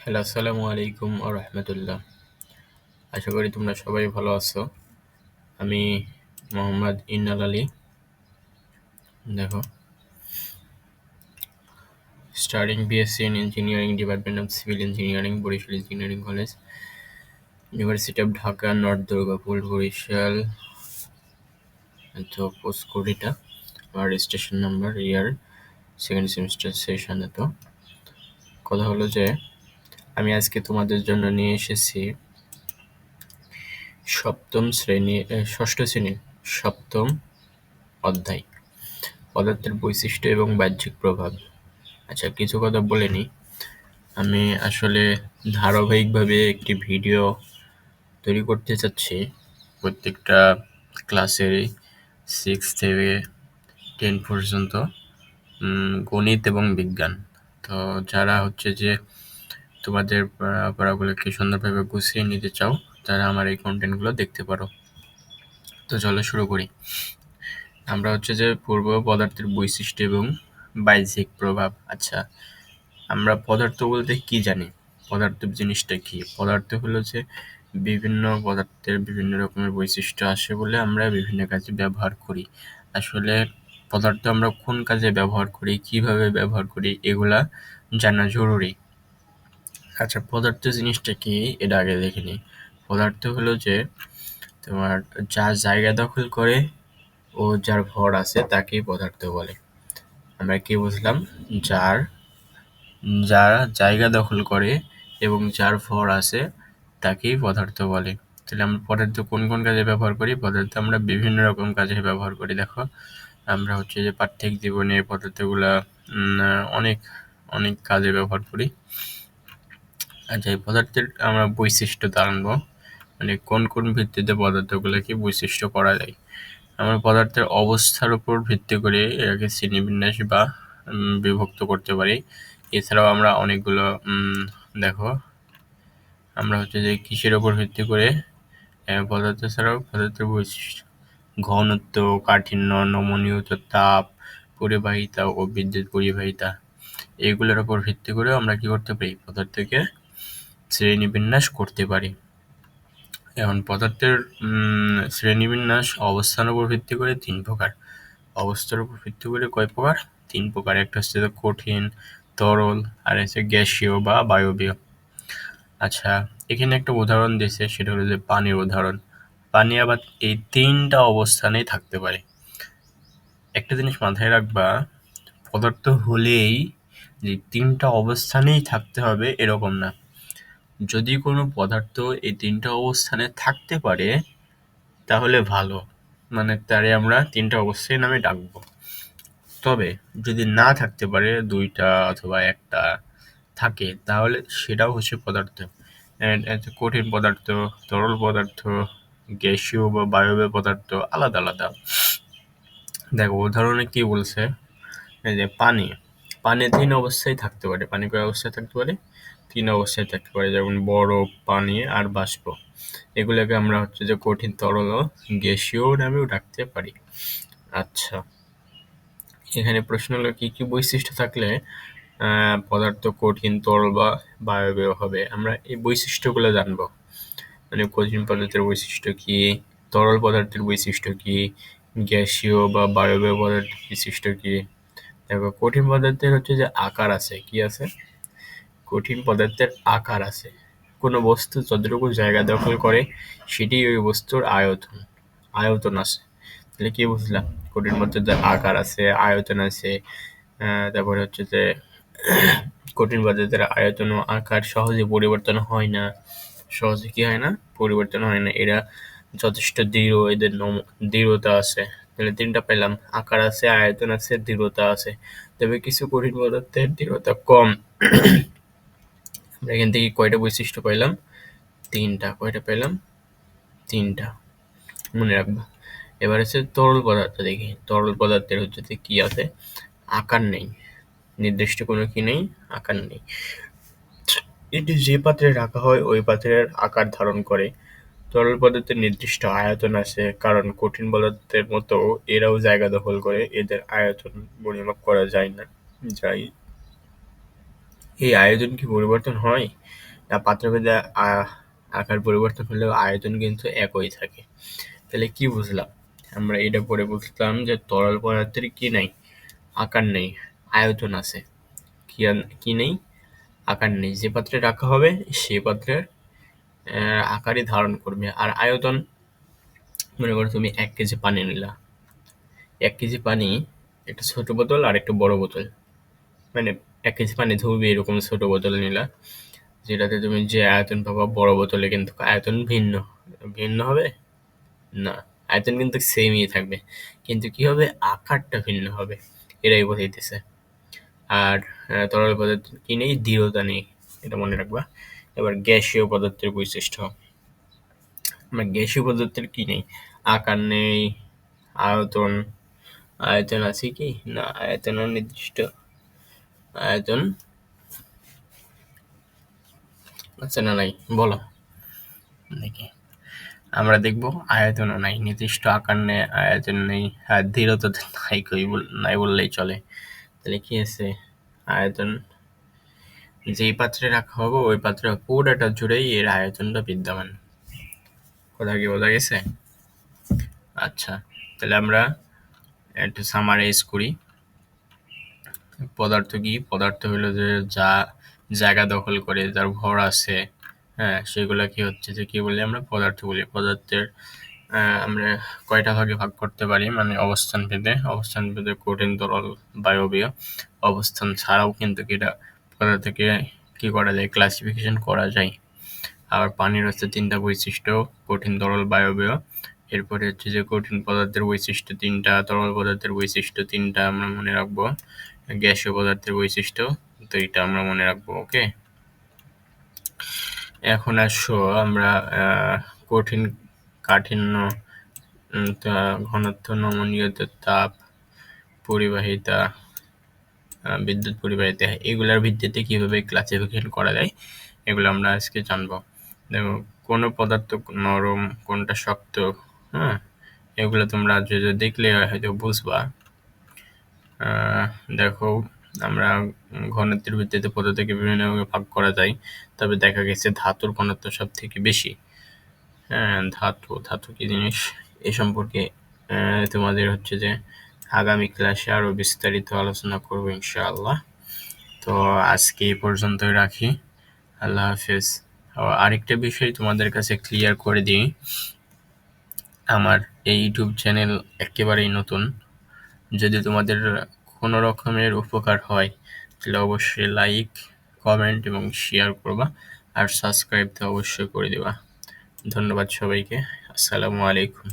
Hello, আসসালামু আলাইকুম ও রহমতুল্লাহ। আশা করি তোমরা সবাই ভালো আছো। আমি মোহাম্মদ ইন্নাল আলী। দেখো, studying BSc in engineering, department of civil engineering, Barishal engineering college, university of Dhaka, north Durgapur, Barishal. তো পোস্ট কোড এটা, আমার registration number, year, second semester session. তো কথা হলো যে আমি আজকে তোমাদের জন্য নিয়ে এসেছি ষষ্ঠ শ্রেণীর সপ্তম অধ্যায়, পদার্থের বৈশিষ্ট্য এবং বাহ্যিক প্রভাব। আচ্ছা, কিছু কথা বলে নিই। আমি আসলে ধারাবাহিকভাবে একটি ভিডিও তৈরি করতে চাচ্ছি প্রত্যেকটা ক্লাসেরই, 6 থেকে 10 পর্যন্ত, গণিত এবং বিজ্ঞান। তো যারা হচ্ছে যে তোমাদের পড়াগুলোকে সুন্দরভাবে গুছিয়ে নিতে চাও, তারা আমার এই কন্টেন্টগুলো দেখতে পারো। তো চলো শুরু করি। আমরা হচ্ছে যে পূর্ব পদার্থের বৈশিষ্ট্য এবং বাহ্যিক প্রভাব। আচ্ছা, আমরা পদার্থ বলতে কি জানি? পদার্থ জিনিসটা কি? পদার্থ হলো যে বিভিন্ন পদার্থের বিভিন্ন রকমের বৈশিষ্ট্য আসে বলে আমরা বিভিন্ন কাজে ব্যবহার করি। আসলে পদার্থ আমরা কোন কাজে ব্যবহার করি, কিভাবে ব্যবহার করি, এগুলা জানা জরুরি। আচ্ছা, পদার্থ জিনিসটা কি এটা আগে দেখে নিই। পদার্থ হলো যে তোমার যা জায়গা দখল করে ও যার ভর আছে তাকেই পদার্থ বলে। আমরা কি বুঝলাম? যার যারা জায়গা দখল করে এবং যার ভর আছে তাকেই পদার্থ বলে। তাহলে আমরা পদার্থ কোন কোন কাজে ব্যবহার করি? পদার্থ আমরা বিভিন্ন রকম কাজে ব্যবহার করি। দেখো, আমরা হচ্ছে যে পার্থিব জীবনে পদার্থগুলা অনেক অনেক কাজে ব্যবহার করি। আচ্ছা, এই পদার্থের আমরা বৈশিষ্ট্য জানবো, মানে কোন কোন ভিত্তিতে পদার্থগুলোকে বৈশিষ্ট্য করা যায়। আমরা পদার্থের অবস্থার উপর ভিত্তি করে এটাকে শ্রেণীবিন্যাস বা বিভক্ত করতে পারি। এছাড়াও আমরা অনেকগুলো দেখো, আমরা হচ্ছে যে কিসের উপর ভিত্তি করে পদার্থ ছাড়াও পদার্থের বৈশিষ্ট্য, ঘনত্ব, কাঠিন্য, নমনীয়তা, তাপ, পরিবাহিতা ও বিদ্যুৎ পরিবাহিতা, এগুলোর উপর ভিত্তি করে আমরা কি করতে পারি? পদার্থকে শ্রেণীবিন্যাস করতে পারি। এখন পদার্থের শ্রেণীবিন্যাস অবস্থানের উপর ভিত্তি করে 3 প্রকার। অবস্থার উপর ভিত্তি করে কয় প্রকার? 3 প্রকার। একটা হচ্ছে কঠিন, তরল, আর হচ্ছে গ্যাসীয় বা বায়বীয়। আচ্ছা, এখানে একটা উদাহরণ দিয়েছে, সেটা হলো যে পানির উদাহরণ। পানি আবার এই 3টা অবস্থানেই থাকতে পারে। একটা জিনিস মাথায় রাখবা, পদার্থ হলেই যে 3টা অবস্থানেই থাকতে হবে এরকম না। যদি কোনো পদার্থ এই 3টা অবস্থানে থাকতে পারে তাহলে ভালো, মানে তারে আমরা 3টা অবস্থায় নামে ডাকবো। তবে যদি না থাকতে পারে, 2টা অথবা 1টা থাকে, তাহলে সেটাও হচ্ছে পদার্থ। কঠিন পদার্থ, তরল পদার্থ, গ্যাসীয় বা বায়বীয় পদার্থ আলাদা আলাদা। দেখো উদাহরণে কি বলছে, এই যে পানি 3 অবস্থায় থাকতে পারে। পানি কয় অবস্থায় থাকতে পারে? 3 অবস্থায় থাকতে পারে, যেমন বরফ, পানি আর বাষ্প। এগুলোকে আমরা হচ্ছে যে কঠিন, তরল ও গ্যাসীয় নামেও ডাকতে পারি। আচ্ছা, এখানে প্রশ্ন হলো কি কি বৈশিষ্ট্য থাকলে পদার্থ কঠিন, তরল বা বায়বীয় হবে। আমরা এই বৈশিষ্ট্যগুলো জানবো, মানে কঠিন পদার্থের বৈশিষ্ট্য কি, তরল পদার্থের বৈশিষ্ট্য কি, গ্যাসীয় বা বায়বীয় পদার্থের বৈশিষ্ট্য কি। দেখো, কঠিন পদার্থের হচ্ছে যে আকার আছে। কি আছে? কঠিন পদার্থের আকার আছে। কোনো বস্তু যতটুকু জায়গা দখল করে সেটি ওই বস্তুর আয়তন। আয়তন আছে। তাহলে কি বুঝলাম? কঠিন পদার্থের আকার আছে, আয়তন আছে। তারপরে হচ্ছে যে কঠিন পদার্থের আয়তন ও আকার সহজে পরিবর্তন হয় না। সহজে কি হয় না? পরিবর্তন হয় না। এরা যথেষ্ট দৃঢ়, এদের দৃঢ়তা আছে। তাহলে 3টা পেলাম, আকার আছে, আয়তন আছে, দৃঢ়তা আছে। তবে কিছু কঠিন পদার্থের দৃঢ়তা কম। আমরা এখান থেকে কয়টা বৈশিষ্ট্য পাইলাম? 3টা। কয়টা পেলাম? 3টা, মনে রাখবা। এবার হচ্ছে তরল পদার্থ দেখি। তরল পদার্থের হচ্ছে যে কি আছে? আকার নেই, নির্দিষ্ট কোনো কি নেই, আকার নেই। এটি যে পাত্রে রাখা হয় ওই পাত্রের আকার ধারণ করে। তরল পদার্থের নির্দিষ্ট আয়তন আছে, কারণ কঠিন পদার্থের মতো এরাও জায়গা দখল করে। এদের আয়তন পরিমাপ করা যায় না। যাই এই আয়তন কি পরিবর্তন হয়? না পাত্রভেদে আকার পরিবর্তন হলেও আয়তন কিন্তু একই থাকে। তাহলে কি বুঝলাম? আমরা এটা পরে বুঝলাম যে তরল পদার্থের কি নাই? আকার নেই, আয়তন আছে। কি নেই? আকার নেই। যে পাত্রে রাখা হবে সেই পাত্রের আকারই ধারণ করবে। আর আয়তন, মনে করো তুমি 1 কেজি পানি নিলা। 1 কেজি পানি, একটা ছোট বোতল আর একটা বড় বোতল। মানে 1 কেজি পানি ধরবে এরকম ছোট বোতল নিলা, যেটাতে তুমি যে আয়তন পাবা বড় বোতলে কিন্তু আয়তন ভিন্ন। ভিন্ন হবে? না, আয়তন কিন্তু সেমই থাকবে, কিন্তু কি হবে? আকারটা ভিন্ন হবে। এটাই বোঝাইতেছে। আর তরল পদার্থের কি নেই? দৃঢ়তা নেই, এটা মনে রাখবা। এবার গ্যাসীয় পদার্থের বৈশিষ্ট্য। আমরা গ্যাসীয় পদার্থের কি নেই? আকার নেই, আয়তন। আয়তন আছে কি? না, আয়তন নির্দিষ্ট আয়তন আছে না নাই? বলো দেখি। আমরা দেখব আয়তনও নাই, নির্দিষ্ট আকার নেই, আয়তন নেই, আর দৃঢ়তা নাই বললেই চলে। তাহলে কি আছে? আয়তন, যেই পাত্রে রাখা হবে ওই পাত্রে পুরোটা জুড়েই এর আয়তনটা বিদ্যমান। কথা কি বোঝা গেছে? আচ্ছা, তাহলে আমরা একটু সামারাইজ করি। পদার্থ কি? পদার্থ হলো যে যা জায়গা দখল করে, যার ভর আছে, হ্যাঁ, সেগুলা কি হচ্ছে যে কি বলি আমরা? পদার্থ বলি। পদার্থের আমরা কয়টা ভাগে ভাগ করতে পারি? মানে অবস্থান ভেদে কঠিন, তরল, বায়বীয়। অবস্থান ছাড়াও কিন্তু এটা পদার্থকে কি করা যায়? ক্লাসিফিকেশন করা যায়। আর পানির হচ্ছে 3টা বৈশিষ্ট্য: কঠিন, তরল, বায়বীয়। এরপরে হচ্ছে যে কঠিন পদার্থের বৈশিষ্ট্য 3টা, তরল পদার্থের বৈশিষ্ট্য 3টা আমরা মনে রাখবো, গ্যাসীয় পদার্থের বৈশিষ্ট্য 2টা আমরা মনে রাখবো। ওকে, এখন আসো আমরা কঠিন, কাঠিন্য, ঘনত্ব, নমনীয়তা, তাপ, পরিবাহিতা, বিদ্যুৎ পরিবাহিতা, এগুলার ভিত্তিতে কিভাবে ক্লাসিফিকেশন করা যায় এগুলো আমরা আজকে জানবো। দেখো, কোনো পদার্থ নরম, কোনটা শক্ত, হ্যাঁ, এগুলো তোমরা যদি দেখলে হয়তো বুঝবা। দেখো, আমরা ঘনত্বের ভিত্তিতে পদার্থকে বিভিন্নভাবে ভাগ করা যায়, তবে দেখা গেছে ধাতুর ঘনত্ব সব থেকে বেশি। হ্যাঁ, ধাতু কি জিনিস এ সম্পর্কে তোমাদের হচ্ছে যে আগামী ক্লাসে আরো বিস্তারিত আলোচনা করবো ইনশাআল্লাহ। তো আজকে এই পর্যন্তই রাখি। আল্লাহ হাফেজ। আরেকটা বিষয় তোমাদের কাছে ক্লিয়ার করে দিই, আমার এই ইউটিউব চ্যানেল একেবারেই নতুন। যদি তোমাদের কোনো রকমের উপকার হয় তাহলে অবশ্যই লাইক, কমেন্ট এবং শেয়ার করবা, আর সাবস্ক্রাইব তো অবশ্যই করে দিবা। ধন্যবাদ সবাইকে। আসসালামু আলাইকুম।